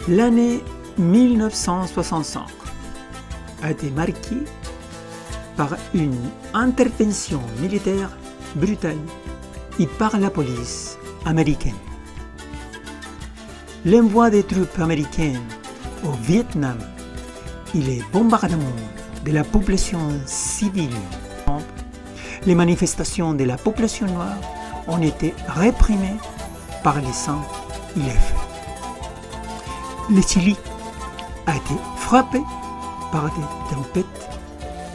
L'année 1965 a été marquée par une intervention militaire brutale et par la police américaine. L'envoi des troupes américaines au Vietnam et les bombardements de la population civile, les manifestations de la population noire ont été réprimées par les sangs et les feux. Le Chili a été frappé par des tempêtes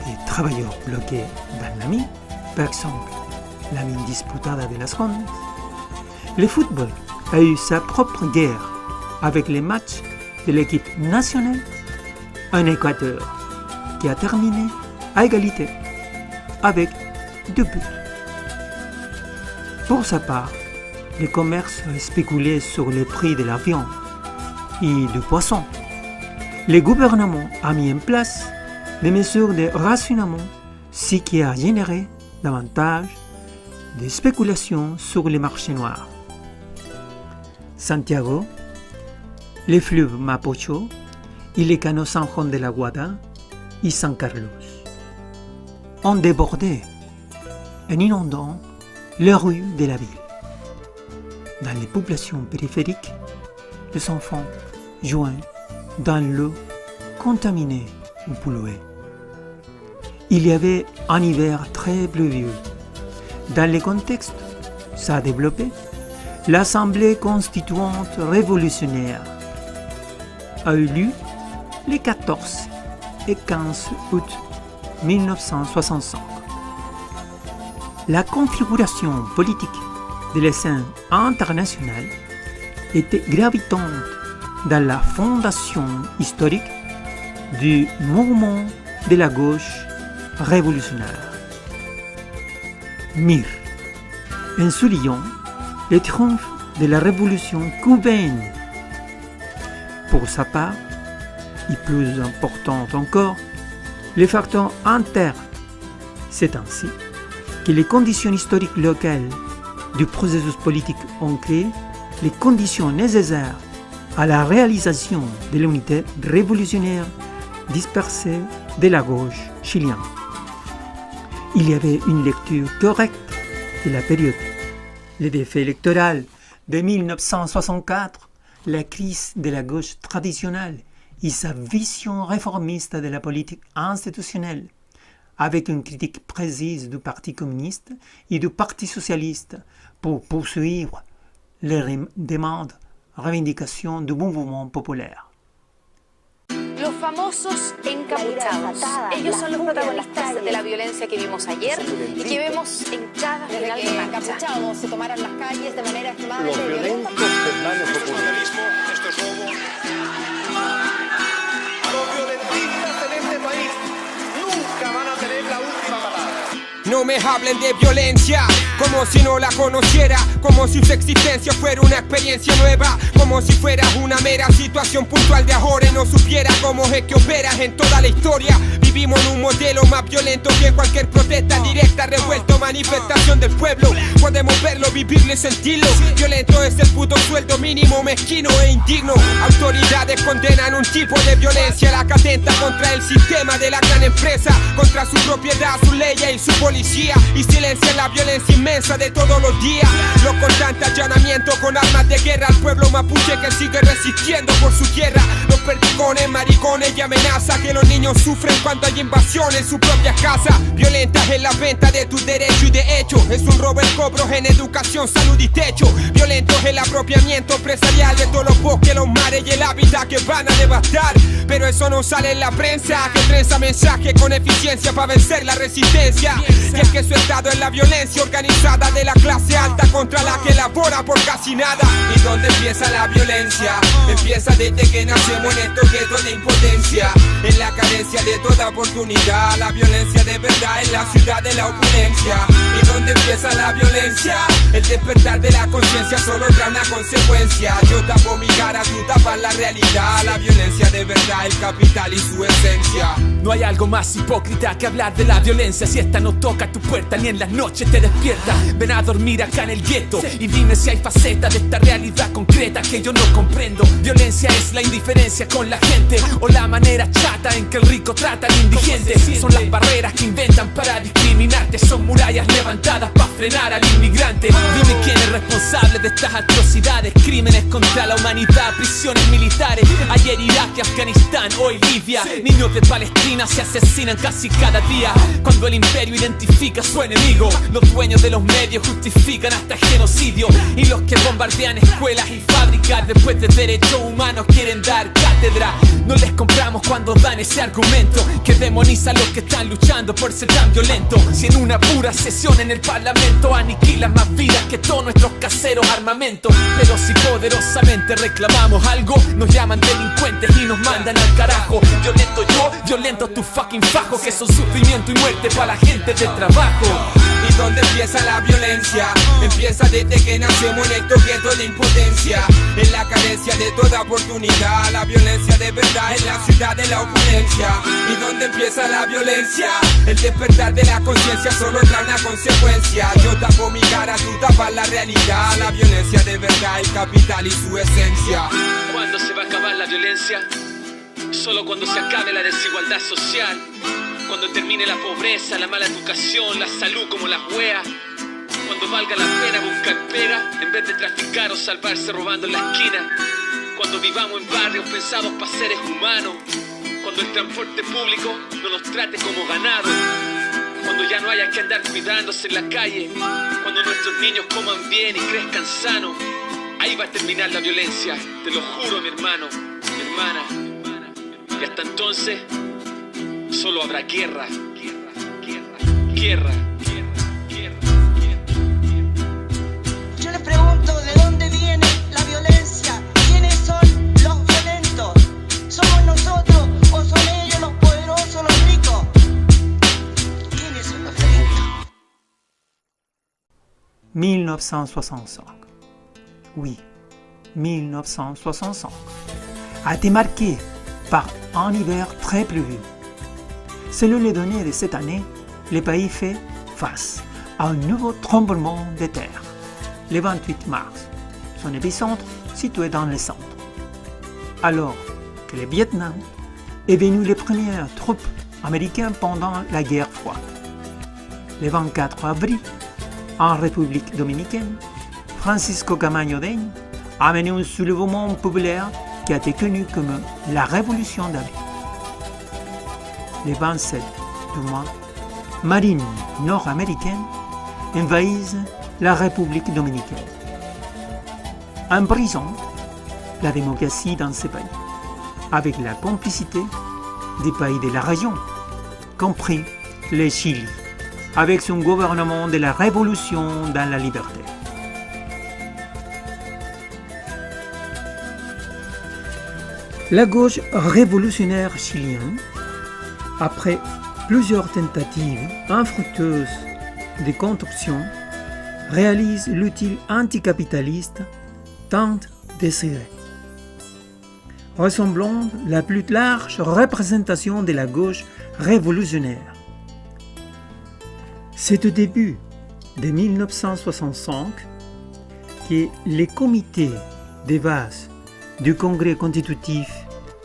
de travailleurs bloqués dans la mine, par exemple la mine disputada de Las Condes. Le football a eu sa propre guerre avec les matchs de l'équipe nationale en Équateur qui a terminé à égalité avec 2 buts. Pour sa part, le commerce a spéculé sur le prix de la viande et du poisson. Le gouvernement a mis en place des mesures de rationnement, ce qui a généré davantage de spéculations sur les marchés noirs. Santiago, les fleuves Mapocho et les canaux San Juan de la Guada et San Carlos ont débordé en inondant les rues de la ville. Dans les populations périphériques, les enfants jouaient dans l'eau contaminée ou polluée. Il y avait un hiver très pluvieux. Dans le contexte, ça a développé l'Assemblée constituante révolutionnaire a eu lieu les 14 et 15 août 1965. La configuration politique de la scène internationale était gravitante dans la fondation historique du mouvement de la gauche révolutionnaire. Mir, en soulignant le triomphe de la révolution cubaine. Pour sa part, et plus important encore, les facteurs internes. C'est ainsi que les conditions historiques locales du processus politique ont créé les conditions nécessaires à la réalisation de l'unité révolutionnaire dispersée de la gauche chilienne. Il y avait une lecture correcte de la période. Les défis électoraux de 1964, la crise de la gauche traditionnelle et sa vision réformiste de la politique institutionnelle, avec une critique précise du Parti communiste et du Parti socialiste pour poursuivre les demandes, revendications du mouvement populaire. Los famosos encapuchados. Ellos son los protagonistas de la violencia que vimos ayer y que vemos en cada final de marcha. Encapuchados se tomaran las calles de manera extremadamente Los violentos desmanes ocurridos. Esto es robo. Los violentistas en este país nunca van a tener la última palabra. No me hablen de violencia, como si no la conociera, como si su existencia fuera una experiencia nueva, como si fuera una mera situación puntual de ahora y no supiera cómo es que operas en toda la historia. Vivimos en un modelo más violento que cualquier protesta directa, revuelto, manifestación del pueblo. Podemos verlo, vivirlo y sentirlo. Violento es el puto sueldo mínimo, mezquino e indigno. Autoridades condenan un tipo de violencia, la que atenta contra el sistema de la gran empresa, contra su propiedad, sus leyes y su policía, y silencia la violencia inmensa de todos los días. Los constantes allanamientos con armas de guerra al pueblo mapuche que sigue resistiendo por su tierra. Los perdigones, maricones y amenazas que los niños sufren cuando hay invasión en sus propias casas. Violentas en la venta de tus derechos y de hecho es un robo el cobro en educación, salud y techo. Violentos el apropiamiento empresarial de todos los bosques, los mares y el hábitat que van a devastar. Pero eso no sale en la prensa, que prensa mensaje con eficiencia para vencer la resistencia. Y es que su estado es la violencia organizada de la clase alta contra la que labora por casi nada. ¿Y dónde empieza la violencia? Empieza desde que nacemos en estos guetos de impotencia, en la carencia de toda oportunidad. La violencia de verdad en la ciudad de la opulencia. ¿Y dónde empieza la violencia? El despertar de la conciencia solo trae una consecuencia. Yo tapo mi cara, tú tapas la realidad. La violencia de verdad, el capital y su esencia. No hay algo más hipócrita que hablar de la violencia. Si esta no toca a tu puerta ni en las noches te despierta. Ven a dormir acá en el gueto y dime si hay facetas de esta realidad concreta que yo no comprendo. Violencia es la indiferencia con la gente o la manera chata en que el rico trata al indigente. Son las barreras que inventan para discriminarte. Son murallas levantadas para frenar al inmigrante. Dime quién es responsable de estas atrocidades. Crímenes contra la humanidad, prisiones militares. Ayer Irak y Afganistán, hoy Libia. Niños de Palestina se asesinan casi cada día. Cuando el imperio identifica a su enemigo, los dueños de los medios justifican hasta el genocidio. Y los que bombardean escuelas y fábricas después de derechos humanos quieren dar cátedra. No les compramos cuando dan ese argumento que demoniza a los que están luchando por ser tan violentos. Si en una pura sesión en el parlamento aniquilan más vidas que todos nuestros caseros armamentos. Pero si poderosamente reclamamos algo, nos llaman delincuentes y nos mandan al carajo. Violento yo, violento tu fucking fajo, que son sufrimiento y muerte para la gente de trabajo. ¿Y dónde empieza la violencia? Empieza desde que nacemos en estos guetos de impotencia, en la carencia de toda oportunidad. La violencia de verdad en la ciudad de la opulencia. ¿Y dónde empieza la violencia? El despertar de la conciencia solo trae una consecuencia. Yo tapo mi cara, tú tapas la realidad. La violencia de verdad, el capital y su esencia. ¿Cuándo se va a acabar la violencia? Solo cuando se acabe la desigualdad social. Cuando termine la pobreza, la mala educación, la salud como las weas. Cuando valga la pena buscar pega en vez de traficar o salvarse robando en la esquina. Cuando vivamos en barrios pensados para seres humanos. Cuando el transporte público no nos trate como ganado. Cuando ya no haya que andar cuidándose en la calle. Cuando nuestros niños coman bien y crezcan sanos. Ahí va a terminar la violencia, te lo juro, mi hermano, mi hermana. Y hasta entonces solo habrá guerra, guerra, guerra, guerra, guerra, guerra. Yo les pregunto, ¿de dónde viene la violencia? ¿Quiénes son los violentos? ¿Somos nosotros o son ellos los poderosos, los ricos? ¿Quiénes son los violentos? 1965. Oui, 1965 a été marqué par un hiver très pluvieux. Selon les données de cette année, le pays fait face à un nouveau tremblement de terre, le 28 mars, son épicentre situé dans le centre. Alors que le Vietnam est venu les premières troupes américaines pendant la guerre froide. Le 24 avril, en République dominicaine, Francisco Camaño Deigne a mené un soulèvement populaire qui a été connu comme la Révolution d'avril. Le 27 du mois, marines nord-américaines envahissent la République dominicaine, en brisant la démocratie dans ce pays, avec la complicité des pays de la région, compris le Chili, avec son gouvernement de la Révolution dans la liberté. La gauche révolutionnaire chilienne, après plusieurs tentatives infructueuses de construction, réalise l'outil anticapitaliste tant désiré, ressemblant à la plus large représentation de la gauche révolutionnaire. C'est au début de 1965 que le comité de base du Congrès constitutif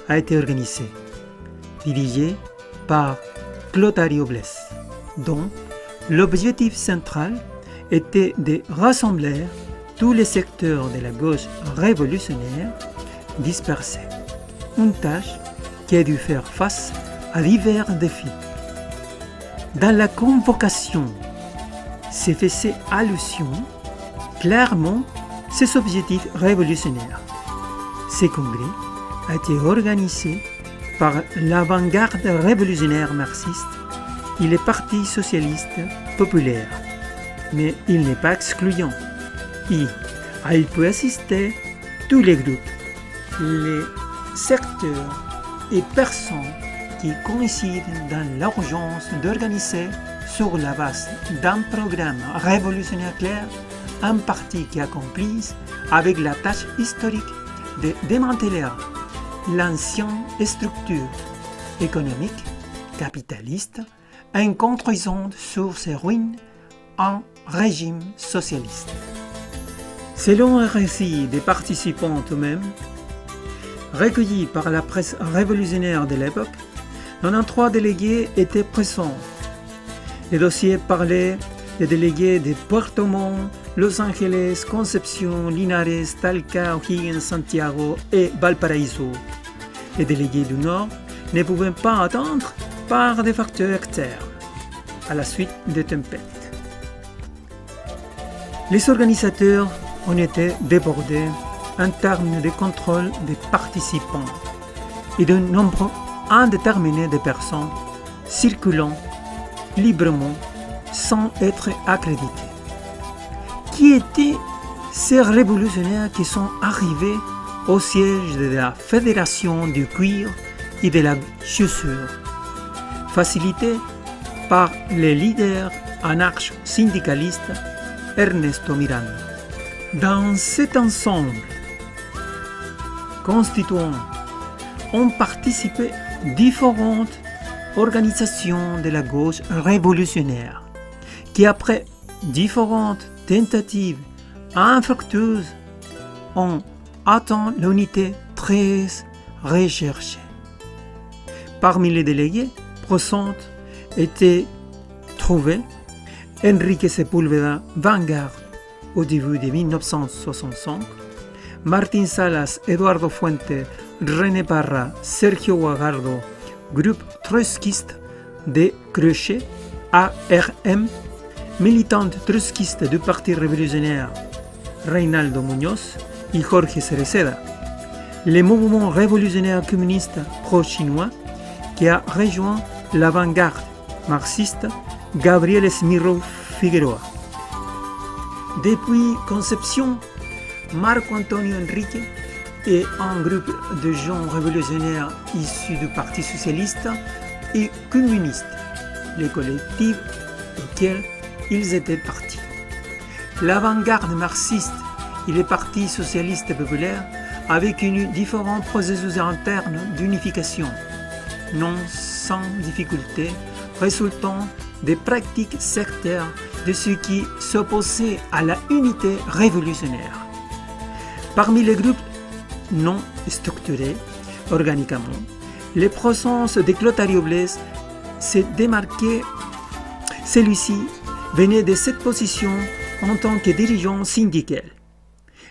a été organisé, dirigé par Clotario Blest, dont l'objectif central était de rassembler tous les secteurs de la gauche révolutionnaire dispersés, une tâche qui a dû faire face à divers défis. Dans la convocation, se faisait allusion clairement à ces objectifs révolutionnaires. Ce congrès a été organisé par l'avant-garde révolutionnaire marxiste et le Parti socialiste populaire, mais il n'est pas excluant. Et il peut assister tous les groupes, les secteurs et personnes qui coïncident dans l'urgence d'organiser, sur la base d'un programme révolutionnaire clair, un parti qui accomplisse avec la tâche historique de démanteler l'ancienne structure économique capitaliste en construisant sur ses ruines un régime socialiste. Selon un récit des participants eux-mêmes, recueillis par la presse révolutionnaire de l'époque, 93 délégués étaient présents. Les dossiers parlaient des délégués de Puerto Montt, Los Angeles, Concepción, Linares, Talca, O'Higgins, Santiago et Valparaiso. Les délégués du Nord ne pouvaient pas attendre par des facteurs externes, à la suite des tempêtes. Les organisateurs ont été débordés en termes de contrôle des participants et de nombre indéterminé de personnes circulant librement sans être accrédités. Qui étaient ces révolutionnaires qui sont arrivés au siège de la Fédération du cuir et de la chaussure, facilités par le leader anarcho-syndicaliste Ernesto Miranda. Dans cet ensemble constituant ont participé différentes organisations de la gauche révolutionnaire qui, après différentes tentatives infructueuses, ont atteint l'unité très recherchée. Parmi les délégués présents étaient trouvés Enrique Sepúlveda Vanguard au début de 1965, Martín Salas, Eduardo Fuente, René Parra, Sergio Guajardo, groupe trotskiste de Crochet, ARM, militante trotskiste du Parti révolutionnaire Reinaldo Muñoz et Jorge Cereceda, le mouvement révolutionnaire communiste pro-chinois qui a rejoint l'avant-garde marxiste Gabriel Esmirro Figueroa. Depuis Concepción, Marco Antonio Enrique et un groupe de gens révolutionnaires issus du Parti socialiste et communiste, les collectifs auxquels ils étaient partis. L'avant-garde marxiste et les partis socialistes populaires avaient connu différents processus internes d'unification, non sans difficulté, résultant des pratiques sectaires de ceux qui s'opposaient à la unité révolutionnaire. Parmi les groupes non structurés organiquement, les présence de Clotario Blest s'est démarqué. Celui-ci venait de cette position en tant que dirigeant syndical.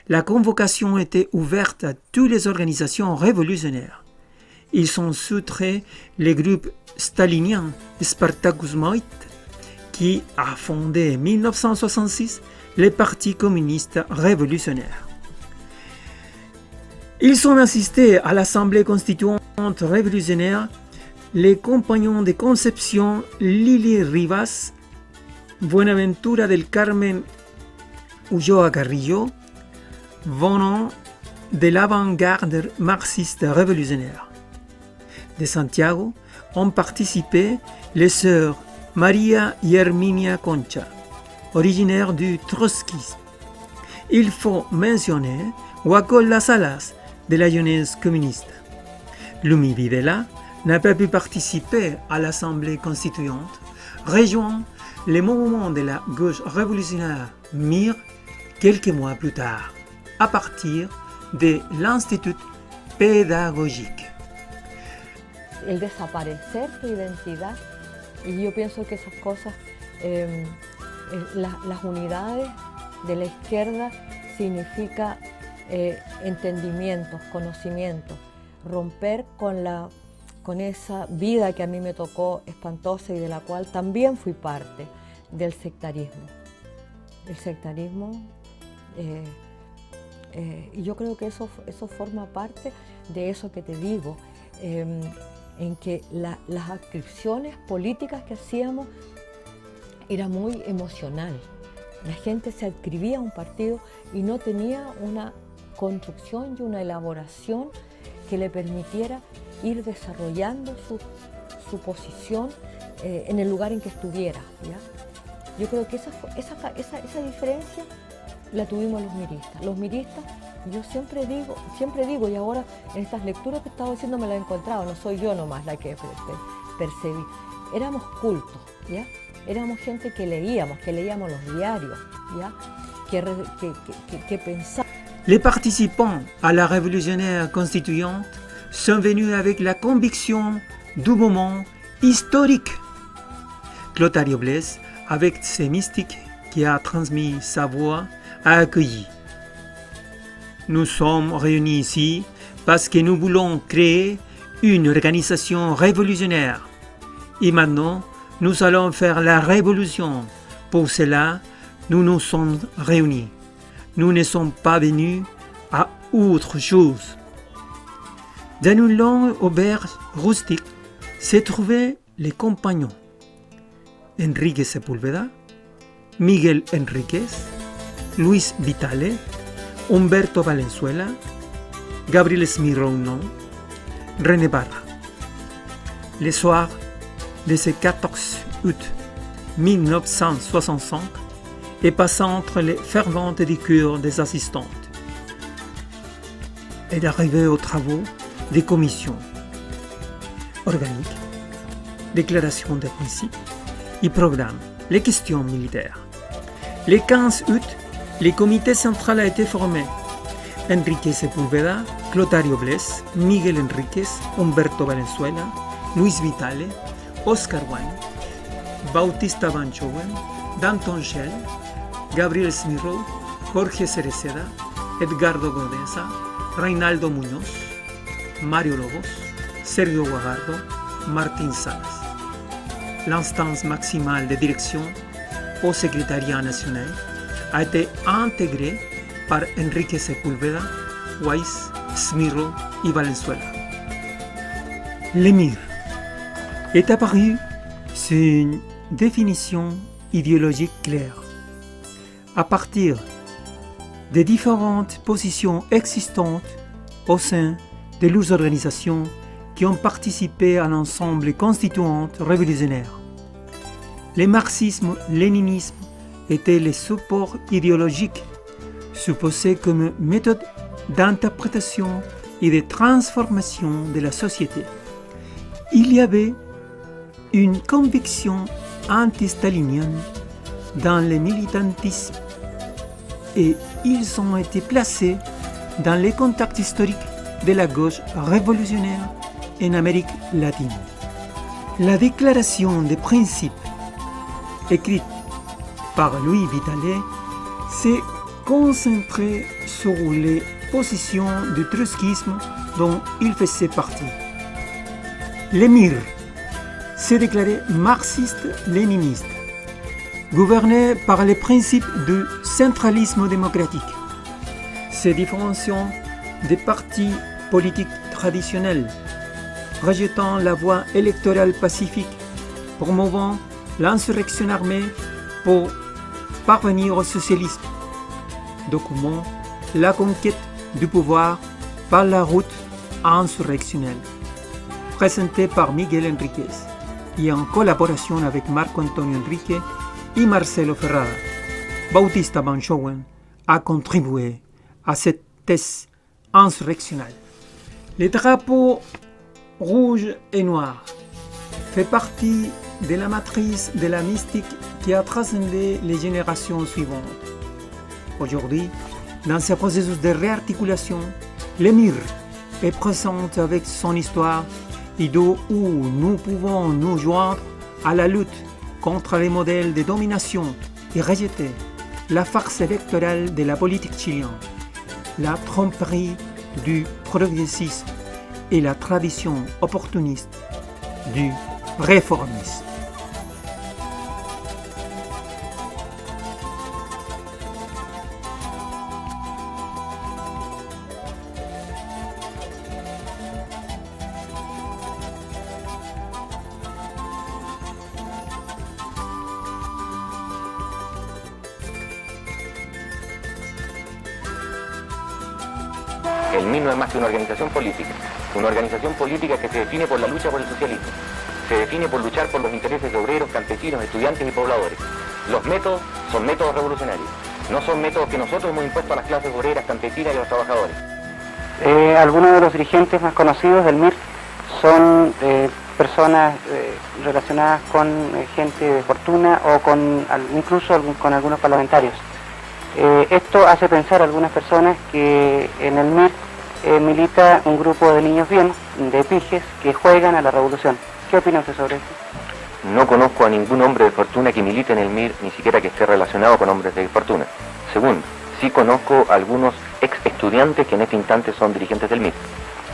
La convocation était ouverte à toutes les organisations révolutionnaires. Ils sont soutrait les groupes staliniens Spartacus Moit, qui a fondé en 1966 le Parti communiste révolutionnaire. Ils ont assisté à l'Assemblée constituante révolutionnaire les compagnons de Concepción Lili Rivas, Buenaventura del Carmen Ulloa Carrillo, venant de l'avant-garde marxiste révolutionnaire. De Santiago ont participé les sœurs María y Herminia Concha, originaires du trotskisme. Il faut mentionner Guacola Salas de la jeunesse communiste. Lumi Videla n'a pas pu participer à l'Assemblée constituante, rejoint le mouvement de la gauche révolutionnaire MIR quelques mois plus tard, a partir de l'Institut pédagogique. El desaparecer tu identidad, y yo pienso que esas cosas, las unidades de la izquierda significa entendimientos, conocimientos, romper con esa vida que a mí me tocó espantosa y de la cual también fui parte, del sectarismo. El sectarismo, y yo creo que eso forma parte de eso que te digo, en que las adscripciones políticas que hacíamos era muy emocional. La gente se adscribía a un partido y no tenía una construcción y una elaboración que le permitiera ir desarrollando su posición en el lugar en que estuviera, ¿ya? Yo creo que esa diferencia la tuvimos los miristas. Los miristas, yo siempre digo, y ahora en estas lecturas que estaba diciendo me la he encontrado, no soy yo nomás la que percibí. Éramos cultos, ¿ya? Éramos gente que leíamos los diarios, ¿ya? Que pensábamos. Les participants à la révolutionnaire constituante sont venus avec la conviction du moment historique. Clotario Blest, avec ses mystiques qui a transmis sa voix, a accueilli. Nous sommes réunis ici parce que nous voulons créer une organisation révolutionnaire. Et maintenant, nous allons faire la révolution. Pour cela, nous nous sommes réunis. Nous ne sommes pas venus à autre chose. Dans une longue auberge rustique se trouvaient les compagnons Enrique Sepúlveda, Miguel Enríquez, Luis Vitale, Humberto Valenzuela, Gabriel Smirno, René Barra. Le soir de ce 14 août 1965 est passé entre les ferventes discours des assistantes et d'arriver aux travaux des commissions organiques, déclaration des principes et programmes, les questions militaires. Le 15 août, le comité central a été formé. Enrique Sepúlveda, Clotario Blest, Miguel Enríquez, Humberto Valenzuela, Luis Vitale, Oscar Wilde, Bautista Banchowen, Danton Shell, Gabriel Smirno, Jorge Cereceda, Edgardo Godesa, Reinaldo Muñoz, Mario Lobos, Sergio Guajardo, Martín Salas. L'instance maximale de direction au secrétariat national a été intégrée par Enrique Sepúlveda, Weiss, Smirno et Valenzuela. L'émir est apparu sur une définition idéologique claire. À partir des différentes positions existantes au sein de leurs organisations qui ont participé à l'ensemble constituant révolutionnaire. Le marxisme-léninisme était le support idéologique supposé comme méthode d'interprétation et de transformation de la société. Il y avait une conviction anti-stalinienne dans le militantisme et ils ont été placés dans les contacts historiques de la gauche révolutionnaire en Amérique latine. La déclaration des principes écrite par Luis Vitale s'est concentrée sur les positions du trotskisme dont il faisait partie. L'émir s'est déclaré marxiste-léniniste, gouverné par les principes du centralisme démocratique, se différenciant des partis politiques traditionnels, rejetant la voie électorale pacifique, promouvant l'insurrection armée pour parvenir au socialisme, document la conquête du pouvoir par la route insurrectionnelle, présenté par Miguel Enríquez et en collaboration avec Marco Antonio Enrique et Marcelo Ferrara. Bautista Banchowen a contribué à cette thèse insurrectionnelle. Le drapeau rouge et noir fait partie de la matrice de la mystique qui a transcendé les générations suivantes. Aujourd'hui, dans ce processus de réarticulation, l'émir est présent avec son histoire et d'où nous pouvons nous joindre à la lutte contre les modèles de domination et rejeter la farce électorale de la politique chilienne, la tromperie du progressisme et la tradition opportuniste du réformisme. El MIR no es más que una organización política que se define por la lucha por el socialismo. se define por luchar por los intereses de obreros, campesinos, estudiantes y pobladores. Los métodos son métodos revolucionarios, no son métodos que nosotros hemos impuesto a las clases obreras, campesinas y a los trabajadores. Algunos de los dirigentes más conocidos del MIR son personas relacionadas con gente de fortuna o incluso con algunos parlamentarios. Esto hace pensar a algunas personas que en el MIR milita un grupo de niños bien, de pijes, que juegan a la revolución. ¿Qué opina usted sobre esto? No conozco a ningún hombre de fortuna que milite en el MIR, ni siquiera que esté relacionado con hombres de fortuna. Segundo, sí conozco a algunos ex estudiantes que en este instante son dirigentes del MIR.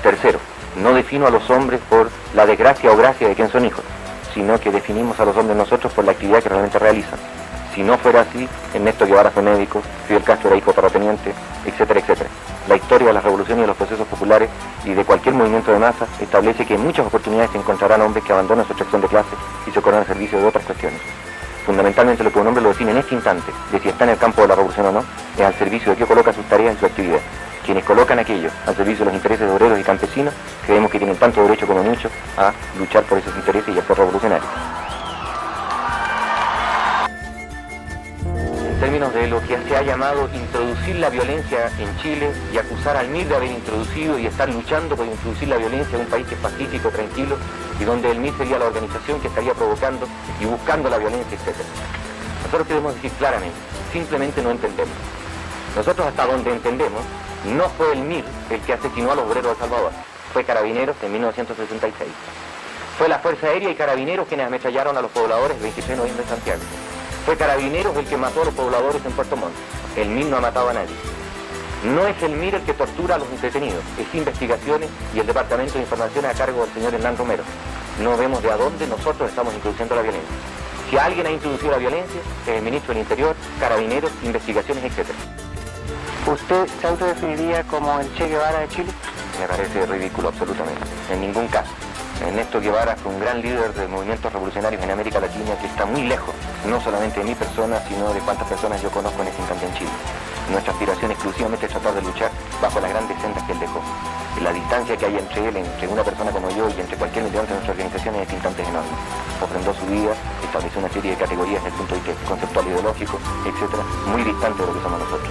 Tercero, no defino a los hombres por la desgracia o gracia de quien son hijos, sino que definimos a los hombres nosotros por la actividad que realmente realizan. Si no fuera así, Ernesto Guevara fue médico, Fidel Castro era hijo de terrateniente, etcétera, etcétera. La historia de las revoluciones y de los procesos populares y de cualquier movimiento de masa establece que en muchas oportunidades se encontrarán hombres que abandonan su extracción de clase y se corren al servicio de otras cuestiones. Fundamentalmente lo que un hombre lo define en este instante, de si está en el campo de la revolución o no, es al servicio de que coloca sus tareas y su actividad. Quienes colocan aquello al servicio de los intereses de obreros y campesinos, creemos que tienen tanto derecho como mucho a luchar por esos intereses y a ser revolucionarios. En términos de lo que se ha llamado introducir la violencia en Chile y acusar al MIR de haber introducido y estar luchando por introducir la violencia en un país que es pacífico, tranquilo, y donde el MIR sería la organización que estaría provocando y buscando la violencia, etc. Nosotros queremos decir claramente, simplemente no entendemos. Nosotros hasta donde entendemos, no fue el MIR el que asesinó a los obreros de El Salvador, fue Carabineros en 1966. Fue la Fuerza Aérea y Carabineros quienes ametrallaron a los pobladores el 26 de noviembre en Santiago. Fue Carabineros el que mató a los pobladores en Puerto Montt. El MIR no ha matado a nadie. No es el MIR el que tortura a los detenidos, es Investigaciones y el Departamento de Información a cargo del señor Hernán Romero. No vemos de a dónde nosotros estamos introduciendo la violencia. Si alguien ha introducido la violencia, es el Ministro del Interior, Carabineros, Investigaciones, etc. ¿Usted se autodefiniría como el Che Guevara de Chile? Me parece ridículo, absolutamente. En ningún caso. Ernesto Guevara fue un gran líder de movimientos revolucionarios en América Latina que está muy lejos, no solamente de mi persona, sino de cuántas personas yo conozco en este instante en Chile. Nuestra aspiración exclusivamente es tratar de luchar bajo las grandes sendas que él dejó. Y la distancia que hay entre él, entre una persona como yo y entre cualquier militante de nuestra organización en este instante es enorme. Ofrendó su vida, estableció una serie de categorías desde el punto de vista conceptual, ideológico, etc., muy distante de lo que somos nosotros.